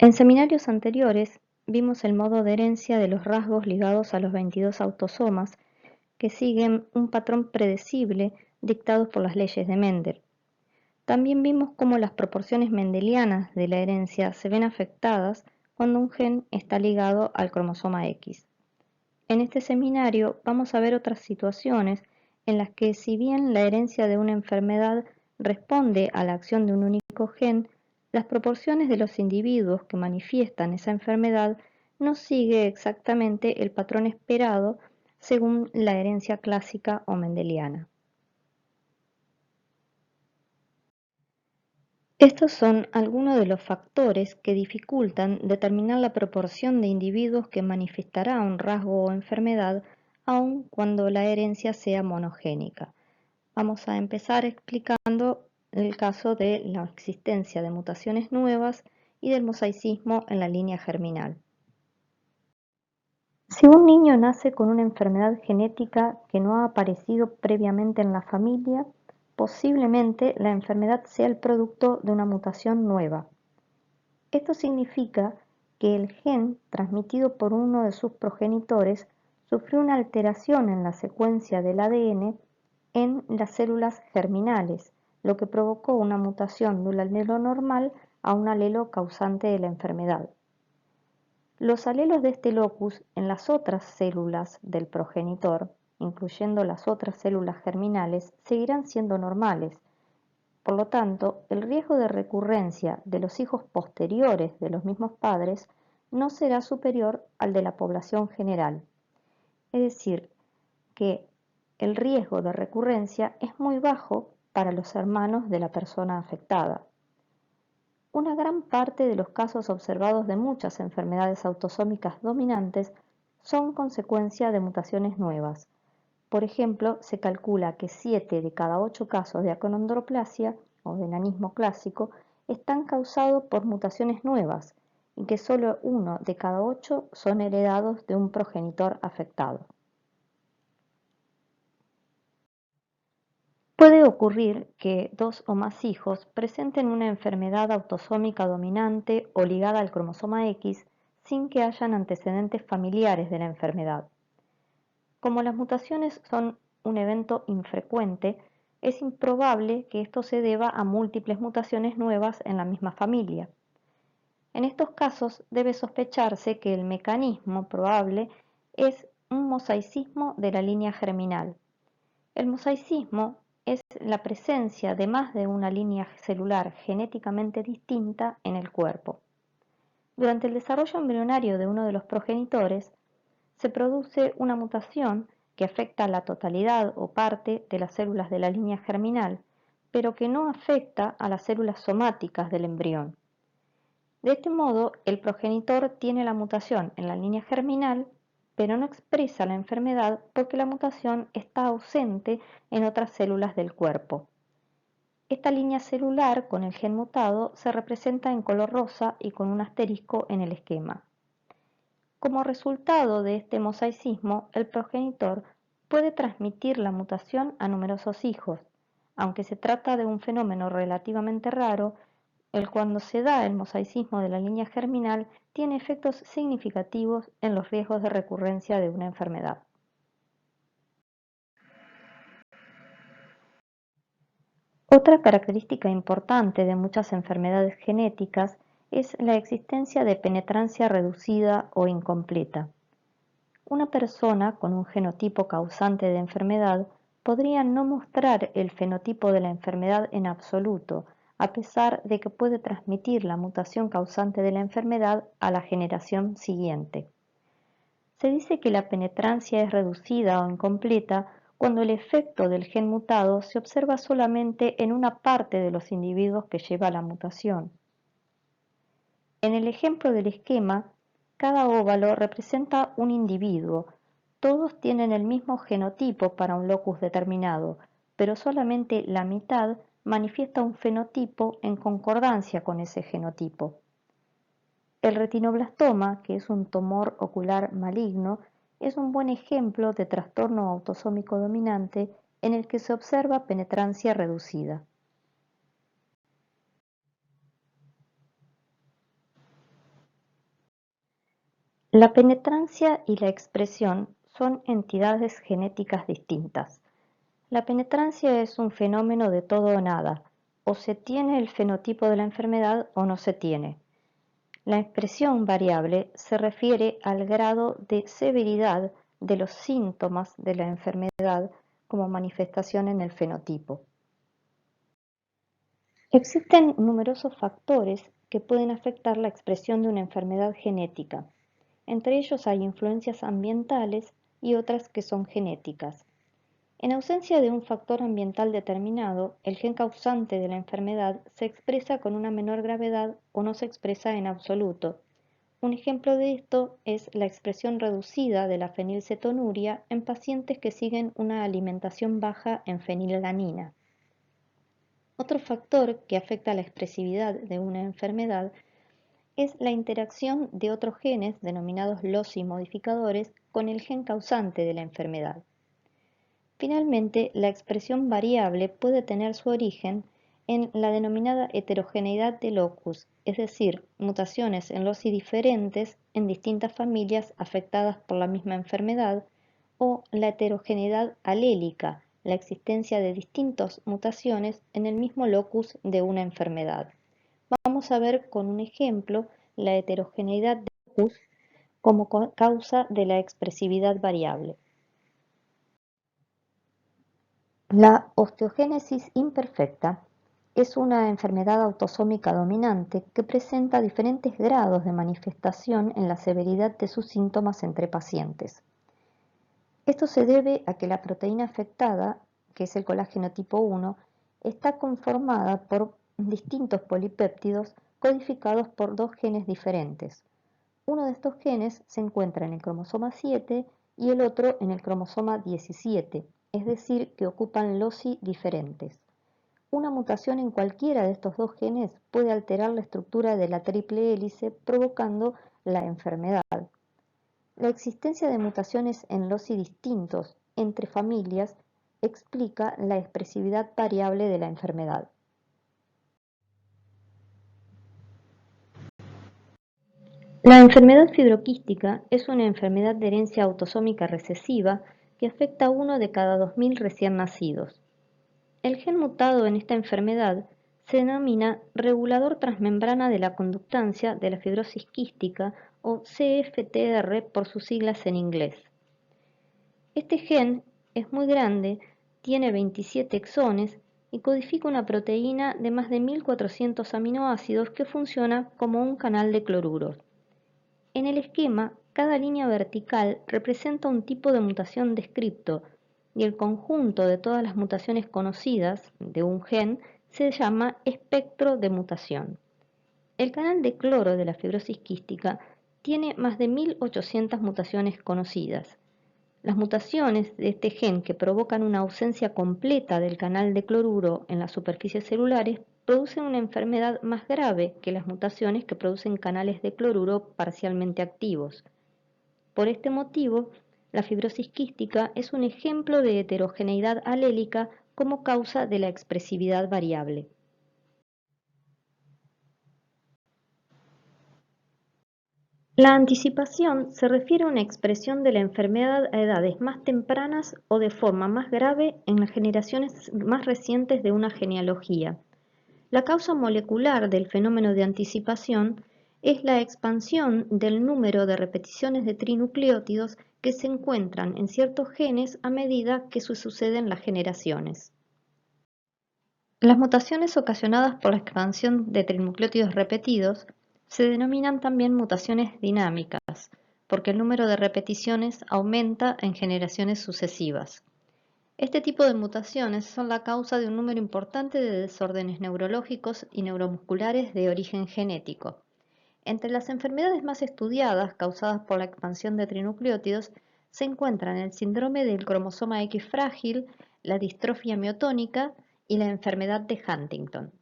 En seminarios anteriores vimos el modo de herencia de los rasgos ligados a los 22 autosomas que siguen un patrón predecible dictado por las leyes de Mendel. También vimos cómo las proporciones mendelianas de la herencia se ven afectadas cuando un gen está ligado al cromosoma X. En este seminario vamos a ver otras situaciones en las que, si bien la herencia de una enfermedad responde a la acción de un único gen, las proporciones de los individuos que manifiestan esa enfermedad no sigue exactamente el patrón esperado según la herencia clásica o mendeliana. Estos son algunos de los factores que dificultan determinar la proporción de individuos que manifestará un rasgo o enfermedad, aun cuando la herencia sea monogénica. Vamos a empezar explicando el caso de la existencia de mutaciones nuevas y del mosaicismo en la línea germinal. Si un niño nace con una enfermedad genética que no ha aparecido previamente en la familia, posiblemente la enfermedad sea el producto de una mutación nueva. Esto significa que el gen transmitido por uno de sus progenitores sufrió una alteración en la secuencia del ADN en las células germinales, lo que provocó una mutación de un alelo normal a un alelo causante de la enfermedad. Los alelos de este locus en las otras células del progenitor, incluyendo las otras células germinales, seguirán siendo normales. Por lo tanto, el riesgo de recurrencia de los hijos posteriores de los mismos padres no será superior al de la población general. Es decir, que el riesgo de recurrencia es muy bajo para los hermanos de la persona afectada. Una gran parte de los casos observados de muchas enfermedades autosómicas dominantes son consecuencia de mutaciones nuevas. Por ejemplo, se calcula que 7 de cada 8 casos de achondroplasia o de enanismo clásico están causados por mutaciones nuevas y que solo 1 de cada 8 son heredados de un progenitor afectado. Puede ocurrir que 2 o más hijos presenten una enfermedad autosómica dominante o ligada al cromosoma X sin que hayan antecedentes familiares de la enfermedad. Como las mutaciones son un evento infrecuente, es improbable que esto se deba a múltiples mutaciones nuevas en la misma familia. En estos casos debe sospecharse que el mecanismo probable es un mosaicismo de la línea germinal. El mosaicismo es la presencia de más de una línea celular genéticamente distinta en el cuerpo. Durante el desarrollo embrionario de uno de los progenitores, se produce una mutación que afecta a la totalidad o parte de las células de la línea germinal, pero que no afecta a las células somáticas del embrión. De este modo, el progenitor tiene la mutación en la línea germinal, pero no expresa la enfermedad porque la mutación está ausente en otras células del cuerpo. Esta línea celular con el gen mutado se representa en color rosa y con un asterisco en el esquema. Como resultado de este mosaicismo, el progenitor puede transmitir la mutación a numerosos hijos, aunque se trata de un fenómeno relativamente raro. Cuando se da el mosaicismo de la línea germinal, tiene efectos significativos en los riesgos de recurrencia de una enfermedad. Otra característica importante de muchas enfermedades genéticas es la existencia de penetrancia reducida o incompleta. Una persona con un genotipo causante de enfermedad podría no mostrar el fenotipo de la enfermedad en absoluto, a pesar de que puede transmitir la mutación causante de la enfermedad a la generación siguiente. Se dice que la penetrancia es reducida o incompleta cuando el efecto del gen mutado se observa solamente en una parte de los individuos que lleva la mutación. En el ejemplo del esquema, cada óvalo representa un individuo. Todos tienen el mismo genotipo para un locus determinado, pero solamente la mitad manifiesta un fenotipo en concordancia con ese genotipo. El retinoblastoma, que es un tumor ocular maligno, es un buen ejemplo de trastorno autosómico dominante en el que se observa penetrancia reducida. La penetrancia y la expresión son entidades genéticas distintas. La penetrancia es un fenómeno de todo o nada, o se tiene el fenotipo de la enfermedad o no se tiene. La expresión variable se refiere al grado de severidad de los síntomas de la enfermedad como manifestación en el fenotipo. Existen numerosos factores que pueden afectar la expresión de una enfermedad genética. Entre ellos hay influencias ambientales y otras que son genéticas. En ausencia de un factor ambiental determinado, el gen causante de la enfermedad se expresa con una menor gravedad o no se expresa en absoluto. Un ejemplo de esto es la expresión reducida de la fenilcetonuria en pacientes que siguen una alimentación baja en fenillanina. Otro factor que afecta la expresividad de una enfermedad es la interacción de otros genes, denominados loci modificadores, con el gen causante de la enfermedad. Finalmente, la expresión variable puede tener su origen en la denominada heterogeneidad de locus, es decir, mutaciones en loci diferentes en distintas familias afectadas por la misma enfermedad, o la heterogeneidad alélica, la existencia de distintas mutaciones en el mismo locus de una enfermedad. Vamos a ver con un ejemplo la heterogeneidad de locus como causa de la expresividad variable. La osteogénesis imperfecta es una enfermedad autosómica dominante que presenta diferentes grados de manifestación en la severidad de sus síntomas entre pacientes. Esto se debe a que la proteína afectada, que es el colágeno tipo 1, está conformada por distintos polipéptidos codificados por dos genes diferentes. Uno de estos genes se encuentra en el cromosoma 7 y el otro en el cromosoma 17, es decir, que ocupan loci diferentes. Una mutación en cualquiera de estos dos genes puede alterar la estructura de la triple hélice, provocando la enfermedad. La existencia de mutaciones en loci distintos entre familias explica la expresividad variable de la enfermedad. La enfermedad fibroquística es una enfermedad de herencia autosómica recesiva que afecta a 1 de cada 2.000 recién nacidos. El gen mutado en esta enfermedad se denomina regulador transmembrana de la conductancia de la fibrosis quística o CFTR por sus siglas en inglés. Este gen es muy grande, tiene 27 exones y codifica una proteína de más de 1.400 aminoácidos que funciona como un canal de cloruros. En el esquema, cada línea vertical representa un tipo de mutación descripto y el conjunto de todas las mutaciones conocidas de un gen se llama espectro de mutación. El canal de cloro de la fibrosis quística tiene más de 1.800 mutaciones conocidas. Las mutaciones de este gen que provocan una ausencia completa del canal de cloruro en las superficies celulares producen una enfermedad más grave que las mutaciones que producen canales de cloruro parcialmente activos. Por este motivo, la fibrosis quística es un ejemplo de heterogeneidad alélica como causa de la expresividad variable. La anticipación se refiere a una expresión de la enfermedad a edades más tempranas o de forma más grave en las generaciones más recientes de una genealogía. La causa molecular del fenómeno de anticipación es la expansión del número de repeticiones de trinucleótidos que se encuentran en ciertos genes a medida que suceden las generaciones. Las mutaciones ocasionadas por la expansión de trinucleótidos repetidos se denominan también mutaciones dinámicas, porque el número de repeticiones aumenta en generaciones sucesivas. Este tipo de mutaciones son la causa de un número importante de desórdenes neurológicos y neuromusculares de origen genético. Entre las enfermedades más estudiadas causadas por la expansión de trinucleótidos se encuentran el síndrome del cromosoma X frágil, la distrofia miotónica y la enfermedad de Huntington.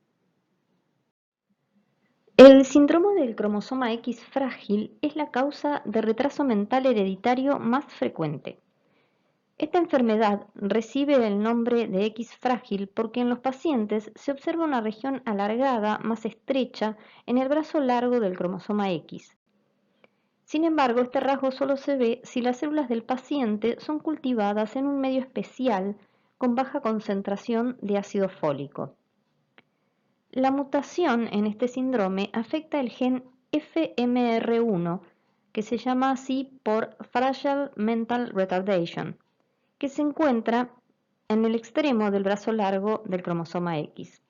El síndrome del cromosoma X frágil es la causa de retraso mental hereditario más frecuente. Esta enfermedad recibe el nombre de X frágil porque en los pacientes se observa una región alargada, más estrecha, en el brazo largo del cromosoma X. Sin embargo, este rasgo solo se ve si las células del paciente son cultivadas en un medio especial con baja concentración de ácido fólico. La mutación en este síndrome afecta el gen FMR1, que se llama así por Fragile Mental Retardation, que se encuentra en el extremo del brazo largo del cromosoma X.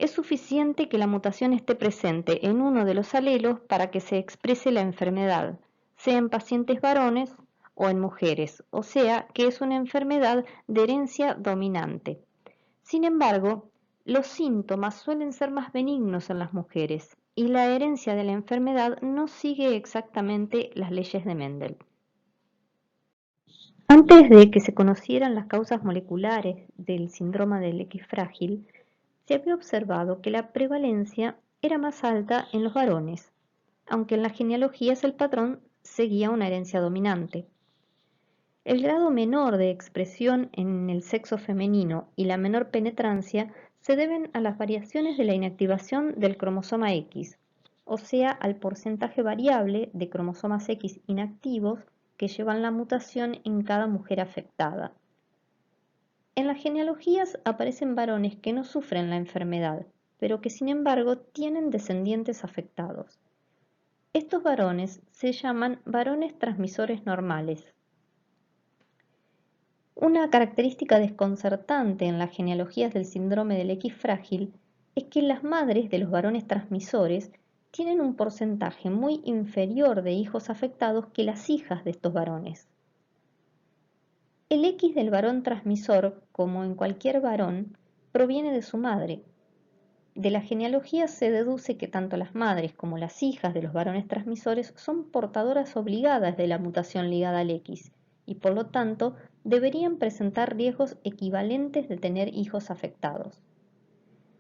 Es suficiente que la mutación esté presente en uno de los alelos para que se exprese la enfermedad, sea en pacientes varones o en mujeres, o sea que es una enfermedad de herencia dominante. Sin embargo, los síntomas suelen ser más benignos en las mujeres y la herencia de la enfermedad no sigue exactamente las leyes de Mendel. Antes de que se conocieran las causas moleculares del síndrome del X frágil, se había observado que la prevalencia era más alta en los varones, aunque en las genealogías el patrón seguía una herencia dominante. El grado menor de expresión en el sexo femenino y la menor penetrancia se deben a las variaciones de la inactivación del cromosoma X, o sea, al porcentaje variable de cromosomas X inactivos que llevan la mutación en cada mujer afectada. En las genealogías aparecen varones que no sufren la enfermedad, pero que sin embargo tienen descendientes afectados. Estos varones se llaman varones transmisores normales. Una característica desconcertante en las genealogías del síndrome del X frágil es que las madres de los varones transmisores tienen un porcentaje muy inferior de hijos afectados que las hijas de estos varones. El X del varón transmisor, como en cualquier varón, proviene de su madre. De la genealogía se deduce que tanto las madres como las hijas de los varones transmisores son portadoras obligadas de la mutación ligada al X y por lo tanto deberían presentar riesgos equivalentes de tener hijos afectados.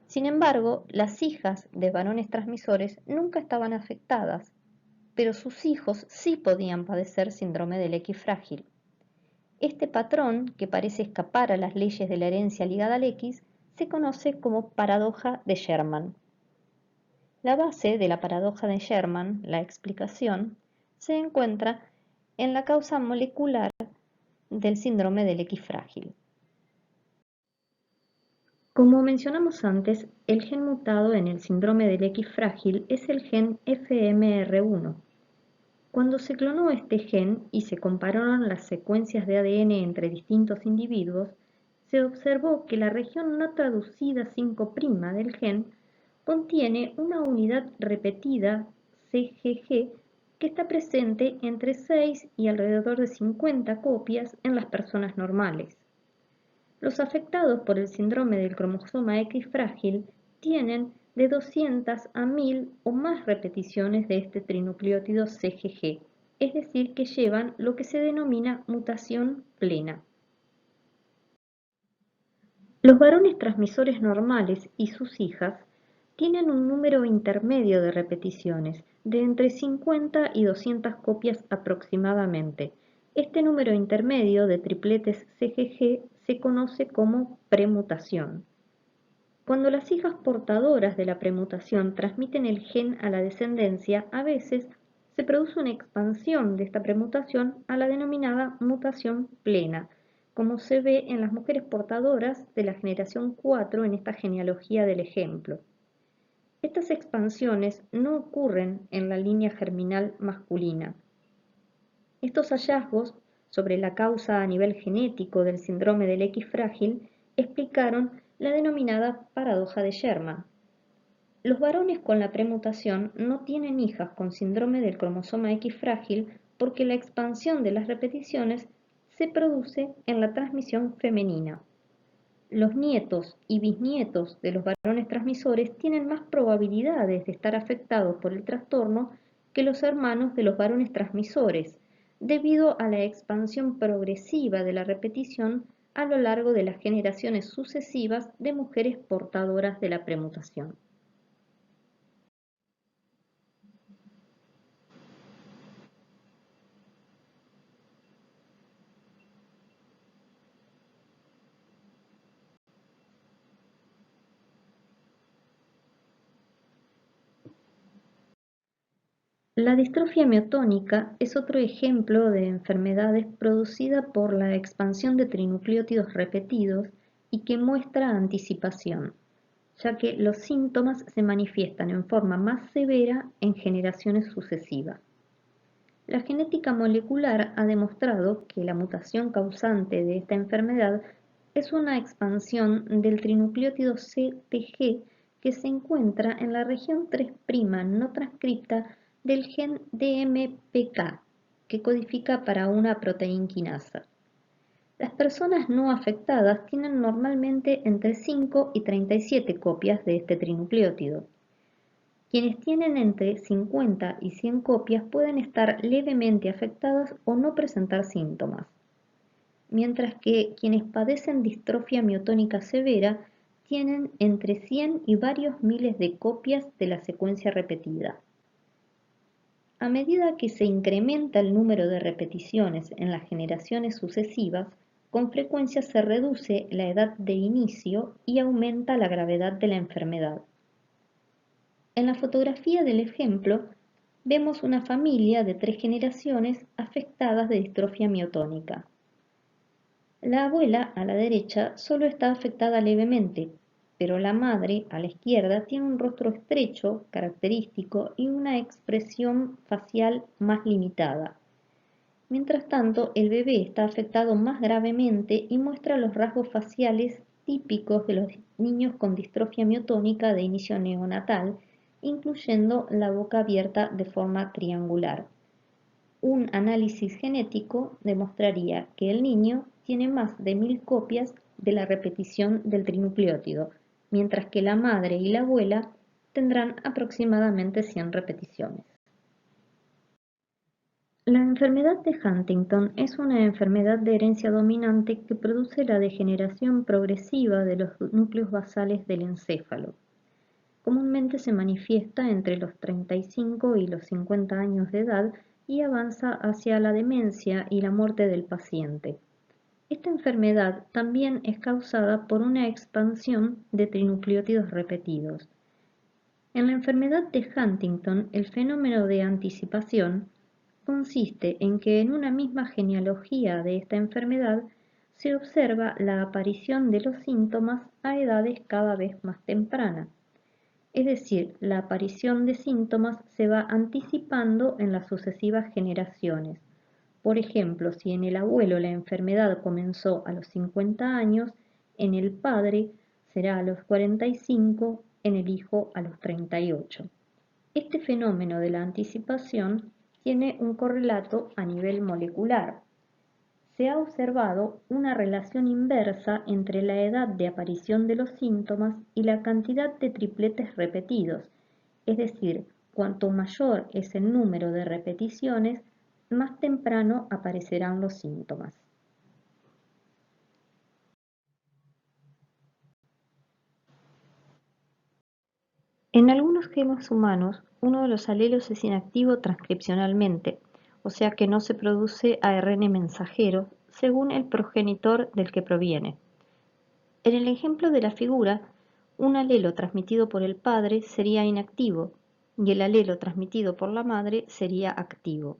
Sin embargo, las hijas de varones transmisores nunca estaban afectadas, pero sus hijos sí podían padecer síndrome del X frágil. Este patrón, que parece escapar a las leyes de la herencia ligada al X, se conoce como paradoja de Sherman. La base de la paradoja de Sherman, la explicación, se encuentra en la causa molecular del síndrome del X frágil. Como mencionamos antes, el gen mutado en el síndrome del X frágil es el gen FMR1. Cuando se clonó este gen y se compararon las secuencias de ADN entre distintos individuos, se observó que la región no traducida 5' del gen contiene una unidad repetida CGG que está presente entre 6 y alrededor de 50 copias en las personas normales. Los afectados por el síndrome del cromosoma X frágil tienen de 200 a 1000 o más repeticiones de este trinucleótido CGG, es decir, que llevan lo que se denomina mutación plena. Los varones transmisores normales y sus hijas tienen un número intermedio de repeticiones, de entre 50 y 200 copias aproximadamente. Este número intermedio de tripletes CGG se conoce como premutación. Cuando las hijas portadoras de la premutación transmiten el gen a la descendencia, a veces se produce una expansión de esta premutación a la denominada mutación plena, como se ve en las mujeres portadoras de la generación 4 en esta genealogía del ejemplo. Estas expansiones no ocurren en la línea germinal masculina. Estos hallazgos sobre la causa a nivel genético del síndrome del X frágil explicaron la denominada paradoja de Sherman. Los varones con la premutación no tienen hijas con síndrome del cromosoma X frágil porque la expansión de las repeticiones se produce en la transmisión femenina. Los nietos y bisnietos de los varones transmisores tienen más probabilidades de estar afectados por el trastorno que los hermanos de los varones transmisores, debido a la expansión progresiva de la repetición a lo largo de las generaciones sucesivas de mujeres portadoras de la premutación. La distrofia miotónica es otro ejemplo de enfermedades producida por la expansión de trinucleótidos repetidos y que muestra anticipación, ya que los síntomas se manifiestan en forma más severa en generaciones sucesivas. La genética molecular ha demostrado que la mutación causante de esta enfermedad es una expansión del trinucleótido CTG que se encuentra en la región 3' no transcripta del gen DMPK, que codifica para una proteínquinasa. Las personas no afectadas tienen normalmente entre 5 y 37 copias de este trinucleótido. Quienes tienen entre 50 y 100 copias pueden estar levemente afectadas o no presentar síntomas, mientras que quienes padecen distrofia miotónica severa tienen entre 100 y varios miles de copias de la secuencia repetida. A medida que se incrementa el número de repeticiones en las generaciones sucesivas, con frecuencia se reduce la edad de inicio y aumenta la gravedad de la enfermedad. En la fotografía del ejemplo, vemos una familia de 3 generaciones afectadas de distrofia miotónica. La abuela, a la derecha, solo está afectada levemente, pero la madre, a la izquierda, tiene un rostro estrecho, característico, y una expresión facial más limitada. Mientras tanto, el bebé está afectado más gravemente y muestra los rasgos faciales típicos de los niños con distrofia miotónica de inicio neonatal, incluyendo la boca abierta de forma triangular. Un análisis genético demostraría que el niño tiene más de 1000 copias de la repetición del trinucleótido, mientras que la madre y la abuela tendrán aproximadamente 100 repeticiones. La enfermedad de Huntington es una enfermedad de herencia dominante que produce la degeneración progresiva de los núcleos basales del encéfalo. Comúnmente se manifiesta entre los 35 y los 50 años de edad y avanza hacia la demencia y la muerte del paciente. Esta enfermedad también es causada por una expansión de trinucleótidos repetidos. En la enfermedad de Huntington, el fenómeno de anticipación consiste en que en una misma genealogía de esta enfermedad se observa la aparición de los síntomas a edades cada vez más tempranas. Es decir, la aparición de síntomas se va anticipando en las sucesivas generaciones. Por ejemplo, si en el abuelo la enfermedad comenzó a los 50 años, en el padre será a los 45, en el hijo a los 38. Este fenómeno de la anticipación tiene un correlato a nivel molecular. Se ha observado una relación inversa entre la edad de aparición de los síntomas y la cantidad de tripletes repetidos, es decir, cuanto mayor es el número de repeticiones, más temprano aparecerán los síntomas. En algunos genes humanos, uno de los alelos es inactivo transcripcionalmente, o sea que no se produce ARN mensajero según el progenitor del que proviene. En el ejemplo de la figura, un alelo transmitido por el padre sería inactivo y el alelo transmitido por la madre sería activo.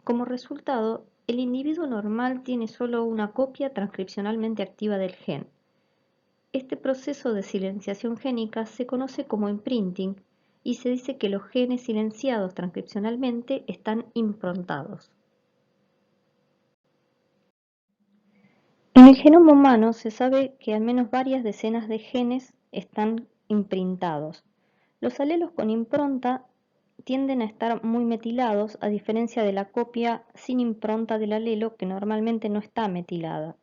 Como resultado, el individuo normal tiene solo una copia transcripcionalmente activa del gen. Este proceso de silenciación génica se conoce como imprinting y se dice que los genes silenciados transcripcionalmente están improntados. En el genoma humano se sabe que al menos varias decenas de genes están imprintados. Los alelos con impronta tienden a estar muy metilados, a diferencia de la copia sin impronta del alelo que normalmente no está metilada.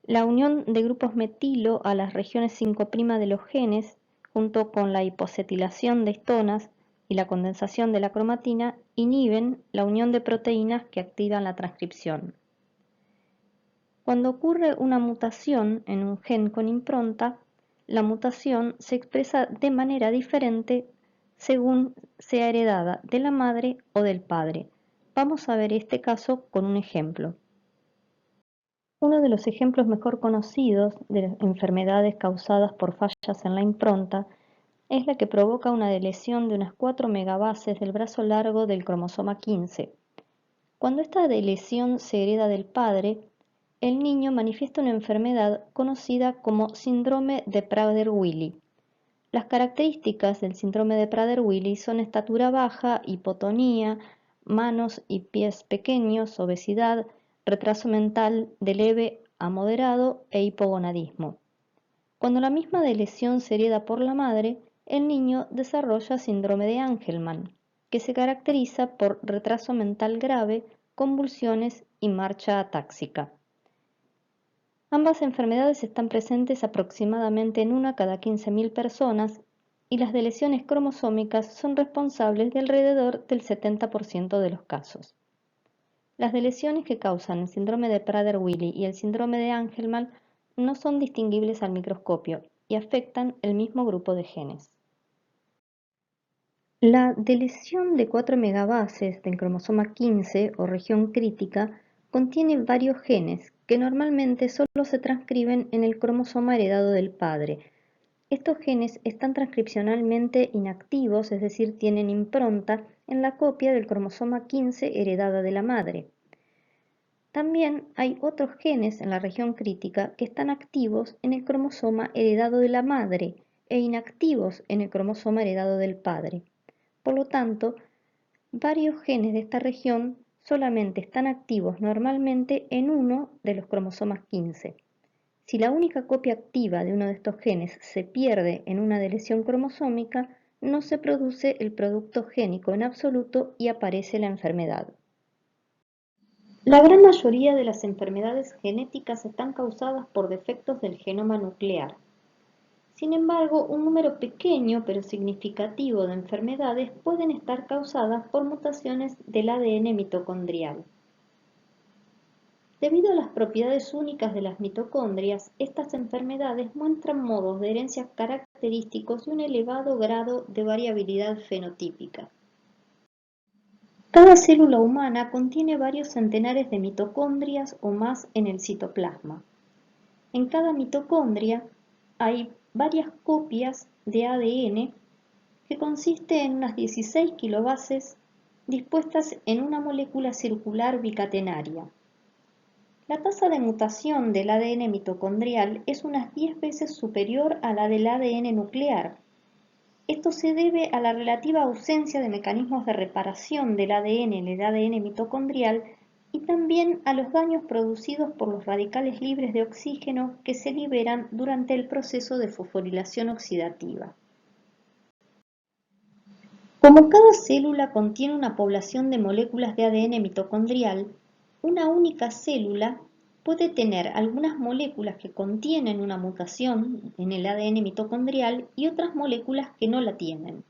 La unión de grupos metilo a las regiones 5' de los genes, junto con la hipocetilación de histonas y la condensación de la cromatina, inhiben la unión de proteínas que activan la transcripción. Cuando ocurre una mutación en un gen con impronta, la mutación se expresa de manera diferente según sea heredada de la madre o del padre. Vamos a ver este caso con un ejemplo. Uno de los ejemplos mejor conocidos de enfermedades causadas por fallas en la impronta es la que provoca una deleción de unas 4 megabases del brazo largo del cromosoma 15. Cuando esta deleción se hereda del padre, el niño manifiesta una enfermedad conocida como síndrome de Prader-Willi. Las características del síndrome de Prader-Willi son estatura baja, hipotonía, manos y pies pequeños, obesidad, retraso mental de leve a moderado e hipogonadismo. Cuando la misma lesión se hereda por la madre, el niño desarrolla síndrome de Angelman, que se caracteriza por retraso mental grave, convulsiones y marcha atáxica. Ambas enfermedades están presentes aproximadamente en una cada 15.000 personas y las deleciones cromosómicas son responsables de alrededor del 70% de los casos. Las deleciones que causan el síndrome de Prader-Willi y el síndrome de Angelman no son distinguibles al microscopio y afectan el mismo grupo de genes. La deleción de 4 megabases del cromosoma 15 o región crítica contiene varios genes que normalmente solo se transcriben en el cromosoma heredado del padre. Estos genes están transcripcionalmente inactivos, es decir, tienen impronta en la copia del cromosoma 15 heredada de la madre. También hay otros genes en la región crítica que están activos en el cromosoma heredado de la madre e inactivos en el cromosoma heredado del padre. Por lo tanto, varios genes de esta región solamente están activos normalmente en uno de los cromosomas 15. Si la única copia activa de uno de estos genes se pierde en una deleción cromosómica, no se produce el producto génico en absoluto y aparece la enfermedad. La gran mayoría de las enfermedades genéticas están causadas por defectos del genoma nuclear. Sin embargo, un número pequeño pero significativo de enfermedades pueden estar causadas por mutaciones del ADN mitocondrial. Debido a las propiedades únicas de las mitocondrias, estas enfermedades muestran modos de herencia característicos y un elevado grado de variabilidad fenotípica. Cada célula humana contiene varios centenares de mitocondrias o más en el citoplasma. En cada mitocondria hay varias copias de ADN que consiste en unas 16 kilobases dispuestas en una molécula circular bicatenaria. La tasa de mutación del ADN mitocondrial es unas 10 veces superior a la del ADN nuclear. Esto se debe a la relativa ausencia de mecanismos de reparación del ADN en el ADN mitocondrial y también a los daños producidos por los radicales libres de oxígeno que se liberan durante el proceso de fosforilación oxidativa. Como cada célula contiene una población de moléculas de ADN mitocondrial, una única célula puede tener algunas moléculas que contienen una mutación en el ADN mitocondrial y otras moléculas que no la tienen.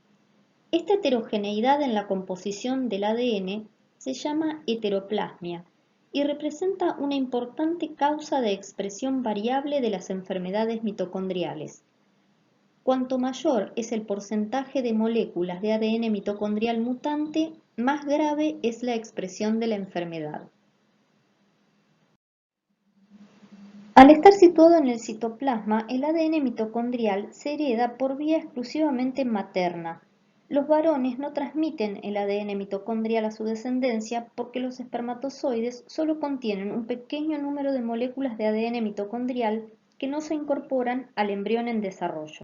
Esta heterogeneidad en la composición del ADN se llama heteroplasmia y representa una importante causa de expresión variable de las enfermedades mitocondriales. Cuanto mayor es el porcentaje de moléculas de ADN mitocondrial mutante, más grave es la expresión de la enfermedad. Al estar situado en el citoplasma, el ADN mitocondrial se hereda por vía exclusivamente materna. Los varones no transmiten el ADN mitocondrial a su descendencia porque los espermatozoides solo contienen un pequeño número de moléculas de ADN mitocondrial que no se incorporan al embrión en desarrollo.